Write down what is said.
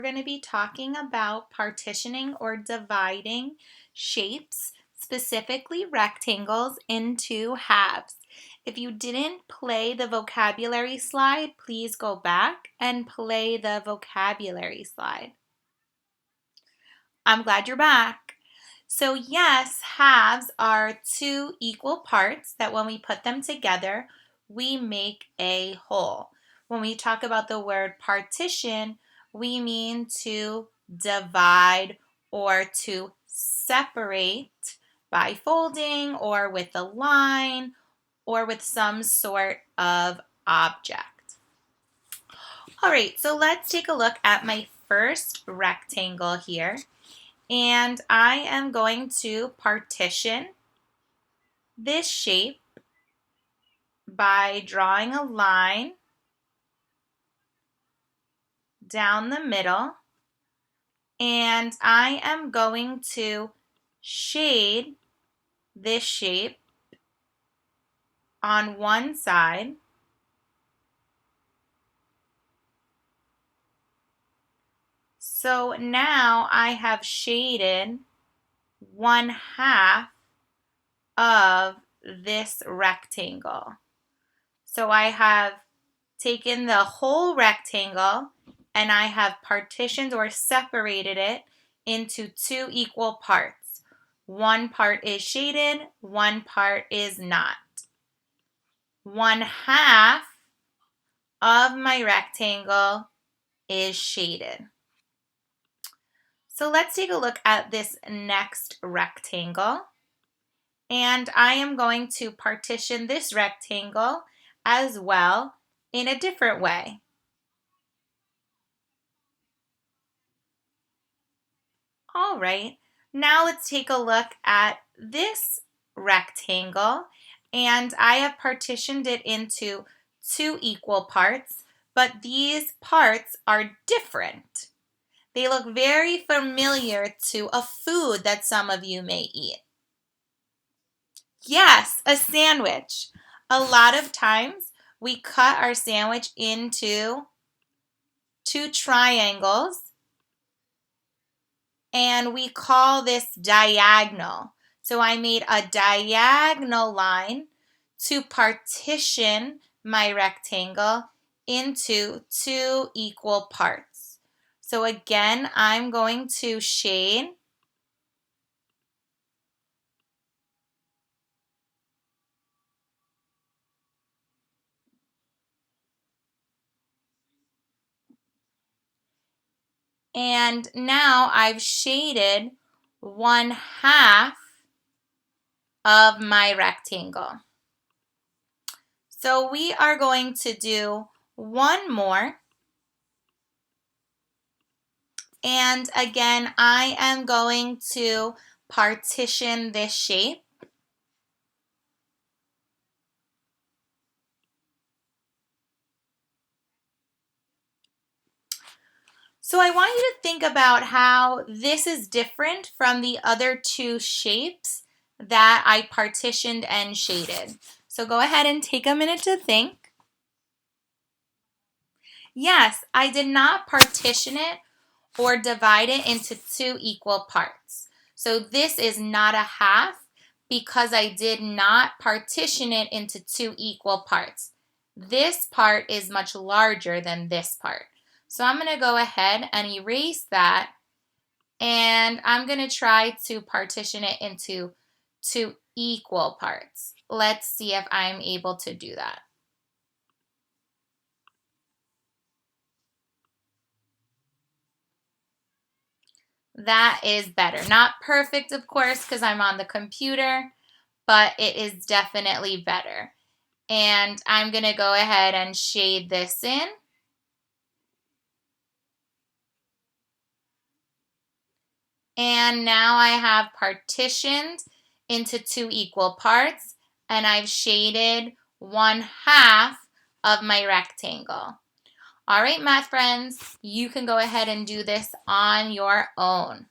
We're going to be talking about partitioning or dividing shapes, specifically rectangles, into halves. If you didn't play the vocabulary slide, please go back and play the vocabulary slide. I'm glad you're back. So yes, halves are two equal parts that when we put them together, we make a whole. When we talk about the word partition, we mean to divide or to separate by folding or with a line or with some sort of object. All right, so let's take a look at my first rectangle here. And I am going to partition this shape by drawing a line down the middle, and I am going to shade this shape on one side so now I have shaded 1/2 of this rectangle. So I have taken the whole rectangle and I have partitioned or separated it into two equal parts. One part is shaded, one part is not. 1/2 of my rectangle is shaded. So let's take a look at this next rectangle. And I am going to partition this rectangle as well in a different way. All right, now let's take a look at this rectangle, and I have partitioned it into two equal parts, but these parts are different. They look very familiar to a food that some of you may eat. Yes, a sandwich. A lot of times we cut our sandwich into two triangles, and we call this diagonal. So I made a diagonal line to partition my rectangle into two equal parts. So again, I'm going to shade and now I've shaded 1/2 of my rectangle. So we are going to do one more. And again, I am going to partition this shape. So I want you to think about how this is different from the other two shapes that I partitioned and shaded. So go ahead and take a minute to think. Yes, I did not partition it or divide it into two equal parts. So this is not a half because I did not partition it into two equal parts. This part is much larger than this part. So I'm going to go ahead and erase that, and I'm going to try to partition it into two equal parts. Let's see if I'm able to do that. That is better. Not perfect, of course, because I'm on the computer, but it is definitely better. And I'm going to go ahead and shade this in. And now I have partitioned into two equal parts, and I've shaded 1/2 of my rectangle. All right, math friends, you can go ahead and do this on your own.